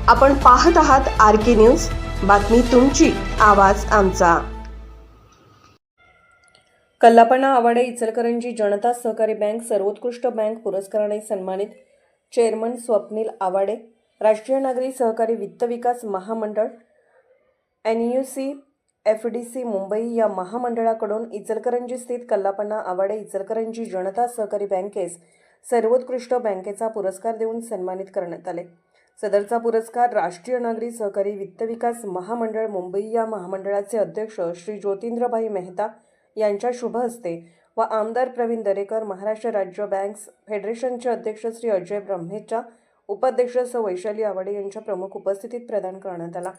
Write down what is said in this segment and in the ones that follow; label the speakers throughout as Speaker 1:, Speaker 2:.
Speaker 1: आपण पाहत आहात RK न्यूज, बातमी तुमची, आवाज आमचा। कल्लापणा आवाडे इचलकरंजी जनता सहकारी बँक सर्वोत्कृष्ट बँक पुरस्काराने सन्मानित चेअरमन स्वप्नील आवाडे, राष्ट्रीय नागरी सहकारी वित्त विकास महामंडळ NUC FDC मुंबई या महामंडळाकडून इचलकरंजी स्थित कल्लापणा आवाडे इचलकरंजी जनता सहकारी बँकेस सर्वोत्कृष्ट बँकेचा पुरस्कार देऊन सन्मानित करण्यात आले। सदरचा पुरस्कार राष्ट्रीय नागरी सहकारी वित्त विकास महामंडळ मुंबई या महामंडळाचे अध्यक्ष श्री ज्योतिंद्रभाई मेहता यांच्या शुभ हस्ते व आमदार प्रवीण दरेकर, महाराष्ट्र राज्य बँक्स फेडरेशनचे अध्यक्ष श्री अजय ब्रह्मेच्या उपाध्यक्ष सौ वैशाली आवाडे यांच्या प्रमुख उपस्थितीत प्रदान करण्यात आला।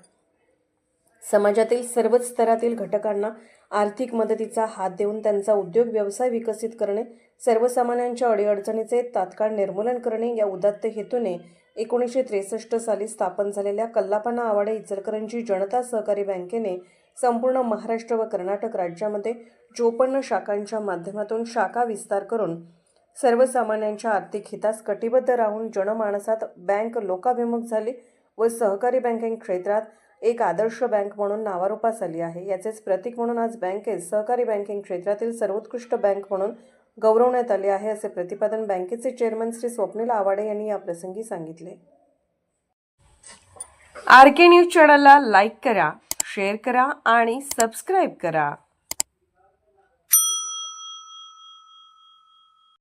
Speaker 1: समाजातील सर्वच स्तरातील घटकांना आर्थिक मदतीचा हात देऊन त्यांचा उद्योग व्यवसाय विकसित करणे, सर्वसामान्यांच्या अडीअडचणीचे तात्काळ निर्मूलन करणे या उदात्त हेतूने 1963 साली स्थापन झालेल्या कल्लापणा आवाडे इचलकरंजी जनता सहकारी बँकेने संपूर्ण महाराष्ट्र व कर्नाटक राज्यामध्ये 54 शाखांच्या माध्यमातून शाखा विस्तार करून सर्वसामान्यांच्या आर्थिक हितास कटिबद्ध राहून जनमानसात बँक लोकाभिमुख झाली व सहकारी बँकिंग क्षेत्रात एक आदर्श बँक म्हणून नावारूपास आली आहे। याचेच प्रतीक म्हणून आज बँकेस सहकारी बँकिंग क्षेत्रातील सर्वोत्कृष्ट बँक म्हणून गौरवण्यात आले आहे, असे प्रतिपादन बँकेचे चेअरमन श्री स्वप्नील आवाडे यांनी या प्रसंगी सांगितले। RK न्यूज चॅनलला लाईक करा, शेअर करा आणि सबस्क्राईब करा।